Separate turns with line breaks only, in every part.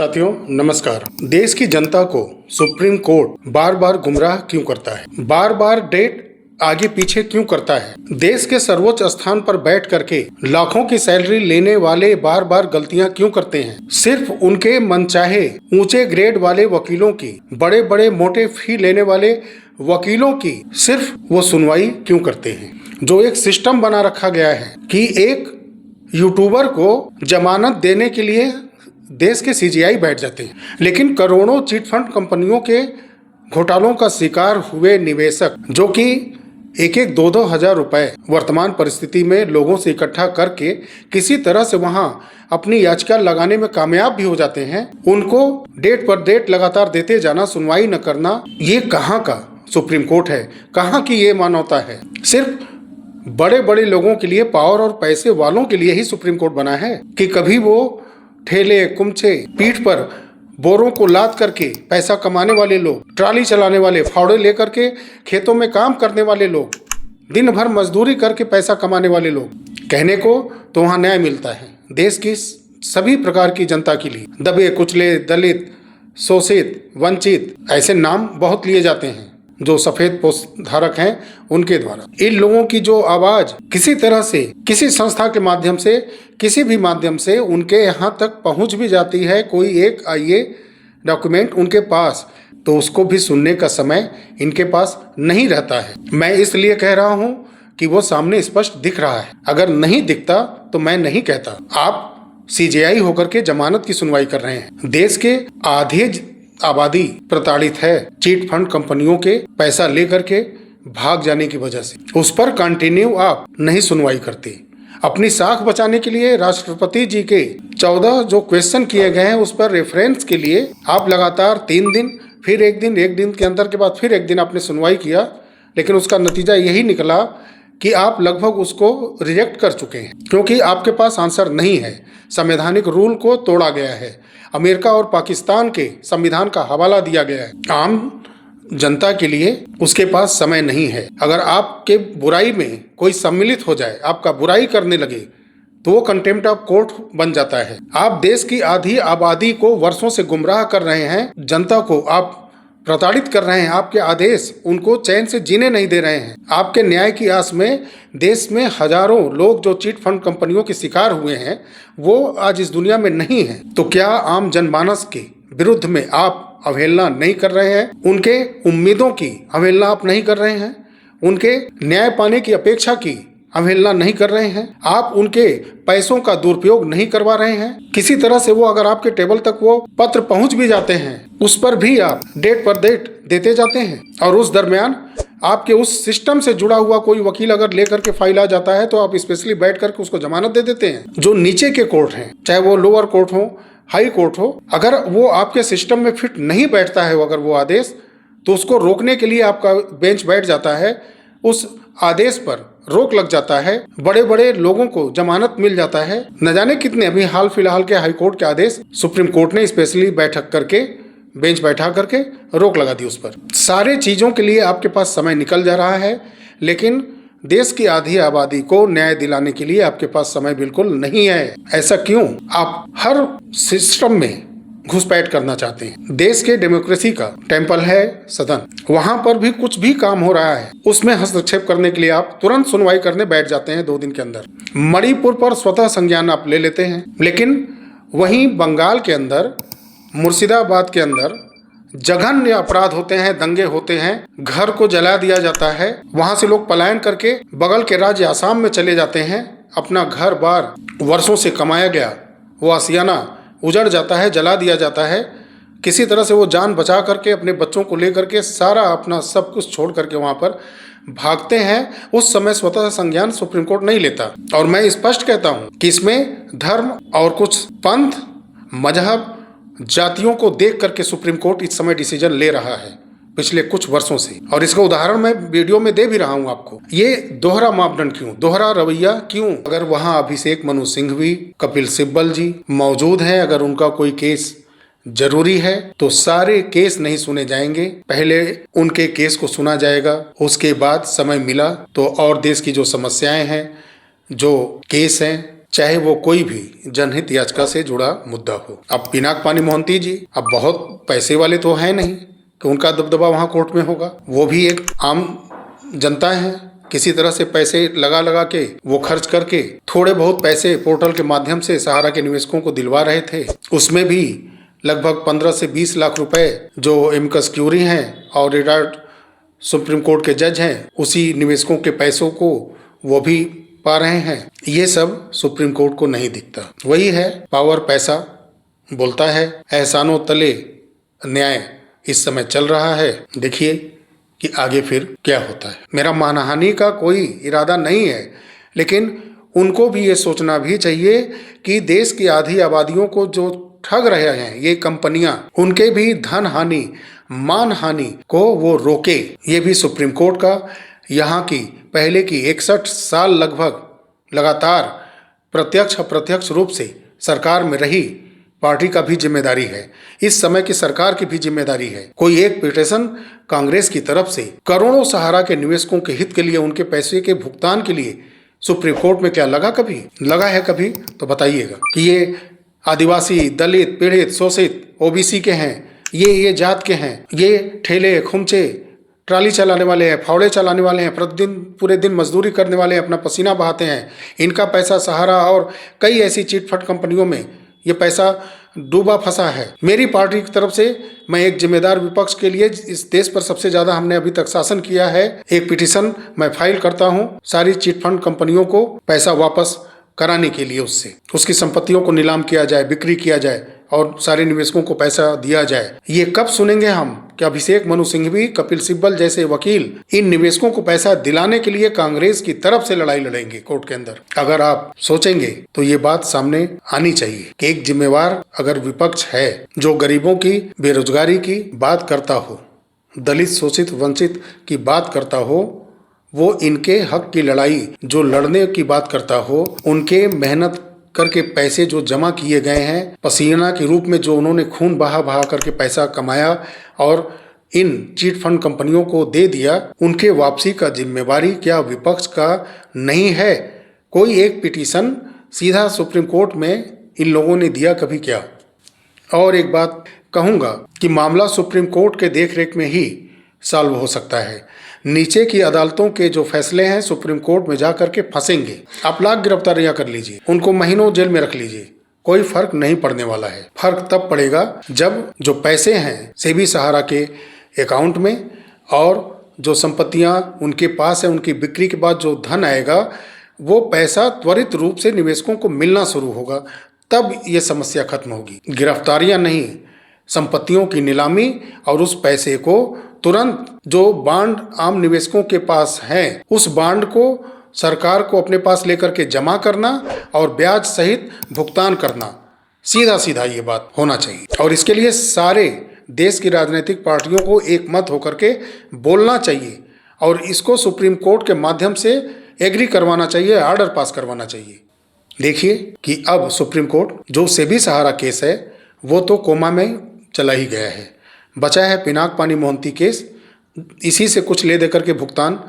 साथियों नमस्कार। देश की जनता को सुप्रीम कोर्ट बार बार गुमराह क्यों करता है, बार बार डेट आगे पीछे क्यों करता है? देश के सर्वोच्च स्थान पर बैठ करके लाखों की सैलरी लेने वाले बार बार गलतियां क्यों करते हैं? सिर्फ उनके मनचाहे ऊंचे ग्रेड वाले वकीलों की, बड़े बड़े मोटे फी लेने वाले वकीलों की सिर्फ वो सुनवाई क्यों करते हैं? जो एक सिस्टम बना रखा गया है कि एक यूट्यूबर को जमानत देने के लिए देश के सीजीआई बैठ जाते हैं, लेकिन करोड़ों चिट फंड कंपनियों के घोटालों का शिकार हुए निवेशक जो कि एक एक दो हजार रुपए वर्तमान परिस्थिति में लोगों से इकट्ठा करके किसी तरह से वहां अपनी याचिका लगाने में कामयाब भी हो जाते हैं, उनको डेट पर डेट लगातार देते जाना, सुनवाई न करना, ये कहाँ का सुप्रीम कोर्ट है? कहाँ की ये मानवता है? सिर्फ बड़े बड़े लोगों के लिए, पावर और पैसे वालों के लिए ही सुप्रीम कोर्ट बना है कि कभी वो ठेले कुमचे, पीठ पर बोरों को लाद करके पैसा कमाने वाले लोग, ट्राली चलाने वाले, फावड़े लेकर के खेतों में काम करने वाले लोग, दिन भर मजदूरी करके पैसा कमाने वाले लोग, कहने को तो वहाँ न्याय मिलता है देश की सभी प्रकार की जनता के लिए। दबे कुचले, दलित, शोषित, वंचित, ऐसे नाम बहुत लिए जाते हैं जो सफेद पोस्ट धारक हैं उनके द्वारा। इन लोगों की जो आवाज किसी तरह से, किसी संस्था के माध्यम से, किसी भी माध्यम से उनके यहाँ तक पहुँच भी जाती है, कोई एक आईए डॉक्यूमेंट उनके पास, तो उसको भी सुनने का समय इनके पास नहीं रहता है। मैं इसलिए कह रहा हूँ कि वो सामने स्पष्ट दिख रहा है। अगर नहीं दिखता तो मैं नहीं कहता। आप सीजीआई होकर के जमानत की सुनवाई कर रहे हैं। देश के आधे आबादी प्रताड़ित है चीट फंड कंपनियों के पैसा लेकर के भाग जाने की वजह से। उस पर कंटिन्यू आप नहीं सुनवाई करते। अपनी साख बचाने के लिए राष्ट्रपति जी के 14 जो क्वेश्चन किए गए हैं उस पर रेफरेंस के लिए आप लगातार 3 दिन, फिर एक दिन के अंतर के बाद फिर एक दिन आपने सुनवाई किया, लेकिन उसका नतीजा यही निकला कि आप लगभग उसको रिजेक्ट कर चुके हैं क्योंकि आपके पास आंसर नहीं है। संवैधानिक रूल को तोड़ा गया है, अमेरिका और पाकिस्तान के संविधान का हवाला दिया गया है। आम जनता के लिए उसके पास समय नहीं है। अगर आपके बुराई में कोई सम्मिलित हो जाए, आपका बुराई करने लगे, तो वो कंटेम्प्ट ऑफ कोर्ट बन जाता है। आप देश की आधी आबादी को वर्षों से गुमराह कर रहे हैं, जनता को आप प्रताड़ित कर रहे हैं। आपके आदेश उनको चैन से जीने नहीं दे रहे हैं। आपके न्याय की आस में देश में हजारों लोग जो चिट फंड कंपनियों के शिकार हुए हैं वो आज इस दुनिया में नहीं है। तो क्या आम जनमानस के विरुद्ध में आप अवहेलना नहीं कर रहे हैं? उनके उम्मीदों की अवहेलना आप नहीं कर रहे हैं? उनके न्याय पाने की अपेक्षा की अवहेलना नहीं कर रहे हैं? आप उनके पैसों का दुरुपयोग नहीं करवा रहे हैं? किसी तरह से वो अगर आपके टेबल तक वो पत्र पहुंच भी जाते हैं, उस पर भी आप डेट पर डेट देते जाते हैं। और उस दरमियान आपके उस सिस्टम से जुड़ा हुआ कोई वकील अगर लेकर के फाइल आ जाता है तो आप स्पेशली बैठ करके उसको जमानत दे देते हैं। जो नीचे के कोर्ट हैं, चाहे वो लोअर कोर्ट हो, हाई कोर्ट हो, अगर वो आपके सिस्टम में फिट नहीं बैठता है अगर वो आदेश, तो उसको रोकने के लिए आपका बेंच बैठ जाता है, उस आदेश पर रोक लग जाता है, बड़े बड़े लोगों को जमानत मिल जाता है। न जाने कितने अभी हाल फिलहाल के हाई कोर्ट के आदेश सुप्रीम कोर्ट ने स्पेशली बैठक करके, बेंच बैठा करके रोक लगा दी उस पर। सारे चीजों के लिए आपके पास समय निकल जा रहा है, लेकिन देश की आधी आबादी को न्याय दिलाने के लिए आपके पास समय बिल्कुल नहीं है। ऐसा क्यों? आप हर सिस्टम में घुसपैठ करना चाहते हैं। देश के डेमोक्रेसी का टेम्पल है सदन, वहां पर भी कुछ भी काम हो रहा है उसमें हस्तक्षेप करने के लिए आप तुरंत सुनवाई करने बैठ जाते हैं 2 दिन के अंदर। मणिपुर पर स्वतः संज्ञान आप ले लेते हैं, लेकिन वहीं बंगाल के अंदर, मुर्शिदाबाद के अंदर जघन्य अपराध होते हैं, दंगे होते हैं, घर को जला दिया जाता है, वहां से लोग पलायन करके बगल के राज्य आसाम में चले जाते हैं। अपना घर बार वर्षों से कमाया गया वो आशियाना उजड़ जाता है, जला दिया जाता है। किसी तरह से वो जान बचा करके अपने बच्चों को लेकर के सारा अपना सब कुछ छोड़ करके वहाँ पर भागते हैं। उस समय स्वतः संज्ञान सुप्रीम कोर्ट नहीं लेता। और मैं स्पष्ट कहता हूँ कि इसमें धर्म और कुछ पंथ, मजहब, जातियों को देख करके सुप्रीम कोर्ट इस समय डिसीजन ले रहा है पिछले कुछ वर्षों से। और इसका उदाहरण मैं वीडियो में दे भी रहा हूं आपको। ये दोहरा मापदंड क्यों, दोहरा रवैया क्यों? अगर वहां अभिषेक मनु सिंघवी, कपिल सिब्बल जी मौजूद हैं, अगर उनका कोई केस जरूरी है तो सारे केस नहीं सुने जाएंगे, पहले उनके केस को सुना जाएगा, उसके बाद समय मिला तो और देश की जो समस्याएं हैं, जो केस हैं, चाहे वो कोई भी जनहित याचिका से जुड़ा मुद्दा हो। अब पिनाक-पानी मोहंती जी अब बहुत पैसे वाले तो हैं नहीं कि उनका दबदबा वहाँ कोर्ट में होगा। वो भी एक आम जनता है, किसी तरह से पैसे लगा लगा के वो खर्च करके थोड़े बहुत पैसे पोर्टल के माध्यम से सहारा के निवेशकों को दिलवा रहे थे। उसमें भी लगभग 15 से 20 लाख रुपए जो एमिकस क्यूरी हैं और रिटायर्ड सुप्रीम कोर्ट के जज हैं, उसी निवेशकों के पैसों को वो भी पा रहे हैं। ये सब सुप्रीम कोर्ट को नहीं दिखता। वही है, पावर पैसा बोलता है, एहसानों तले न्याय इस समय चल रहा है। देखिए कि आगे फिर क्या होता है। मेरा मानहानि का कोई इरादा नहीं है, लेकिन उनको भी ये सोचना भी चाहिए कि देश की आधी आबादियों को जो ठग रहे हैं ये कंपनियां, उनके भी धन हानि, मान हानि को वो रोके। ये भी सुप्रीम कोर्ट का, यहाँ की पहले की 61 साल लगभग लगातार प्रत्यक्ष अप्रत्यक्ष रूप से सरकार में रही पार्टी का भी जिम्मेदारी है। इस समय की सरकार की भी जिम्मेदारी है। कोई एक पिटीशन कांग्रेस की तरफ से करोड़ों सहारा के निवेशकों के हित के लिए, उनके पैसे के भुगतान के लिए सुप्रीम कोर्ट में क्या लगा? कभी लगा है? कभी तो बताइएगा कि ये आदिवासी, दलित, पीड़ित, शोषित, ओबीसी के हैं, ये जात के हैं, ये ठेले खुमचे ट्राली चलाने वाले हैं, फावड़े चलाने वाले हैं, प्रतिदिन पूरे दिन मजदूरी करने वाले हैं, अपना पसीना बहाते हैं, इनका पैसा सहारा और कई ऐसी चिटफंड कंपनियों में ये पैसा डूबा फंसा है। मेरी पार्टी की तरफ से मैं एक जिम्मेदार विपक्ष के लिए, इस देश पर सबसे ज्यादा हमने अभी तक शासन किया है, एक पिटीशन मैं फाइल करता हूं सारी चिटफंड कंपनियों को पैसा वापस कराने के लिए, उसकी संपत्तियों को नीलाम किया जाए, बिक्री किया जाए और सारे निवेशकों को पैसा दिया जाए। ये कब सुनेंगे हम कि अभिषेक मनु सिंघवी, कपिल सिब्बल जैसे वकील इन निवेशकों को पैसा दिलाने के लिए कांग्रेस की तरफ से लड़ाई लड़ेंगे कोर्ट के अंदर? अगर आप सोचेंगे तो ये बात सामने आनी चाहिए कि एक जिम्मेवार अगर विपक्ष है जो गरीबों की, बेरोजगारी की बात करता हो, दलित, शोषित, वंचित की बात करता हो, वो इनके हक की लड़ाई जो लड़ने की बात करता हो, उनके मेहनत करके पैसे जो जमा किए गए हैं, पसीना के रूप में जो उन्होंने खून बहा बहा करके पैसा कमाया और इन चीट फंड कंपनियों को दे दिया, उनके वापसी का जिम्मेवारी क्या विपक्ष का नहीं है? कोई एक पिटीशन सीधा सुप्रीम कोर्ट में इन लोगों ने दिया कभी क्या? और एक बात कहूँगा कि मामला सुप्रीम कोर्ट के देखरेख में ही सॉल्व हो सकता है। नीचे की अदालतों के जो फैसले हैं सुप्रीम कोर्ट में जा करके फंसेंगे। आप लाख गिरफ्तारियां कर लीजिए, उनको महीनों जेल में रख लीजिए, कोई फर्क नहीं पड़ने वाला है। फर्क तब पड़ेगा जब जो पैसे हैं सेबी सहारा के अकाउंट में और जो संपत्तियां उनके पास है, उनकी बिक्री के बाद जो धन आएगा, वो पैसा त्वरित रूप से निवेशकों को मिलना शुरू होगा, तब ये समस्या खत्म होगी। गिरफ्तारियां नहीं, संपत्तियों की नीलामी और उस पैसे को तुरंत जो बांड आम निवेशकों के पास हैं, उस बांड को सरकार को अपने पास लेकर के जमा करना और ब्याज सहित भुगतान करना, सीधा सीधा ये बात होना चाहिए। और इसके लिए सारे देश की राजनीतिक पार्टियों को एक मत होकर के बोलना चाहिए और इसको सुप्रीम कोर्ट के माध्यम से एग्री करवाना चाहिए, आर्डर पास करवाना चाहिए। देखिए कि अब सुप्रीम कोर्ट जो सेबी सहारा केस है वो तो कोमा में चला ही गया है, बचा है पिनाक-पानी मोहंती केस। इसी से कुछ ले देकर के भुगतान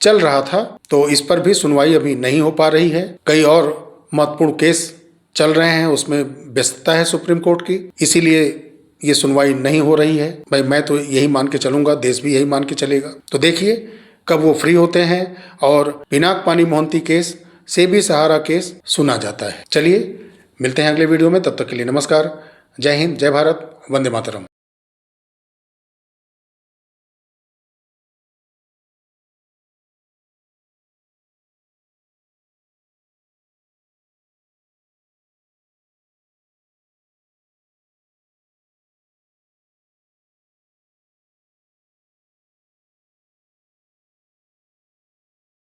चल रहा था, तो इस पर भी सुनवाई अभी नहीं हो पा रही है। कई और महत्वपूर्ण केस चल रहे हैं, उसमें व्यस्तता है सुप्रीम कोर्ट की, इसीलिए ये सुनवाई नहीं हो रही है। भाई मैं तो यही मान के चलूंगा, देश भी यही मान के चलेगा। तो देखिए कब वो फ्री होते हैं और पिनाक-पानी मोहंती केस, सेबी सहारा केस सुना जाता है। चलिए मिलते हैं अगले वीडियो में, तब तक के लिए नमस्कार, जय हिंद, जय भारत, वंदे मातरम।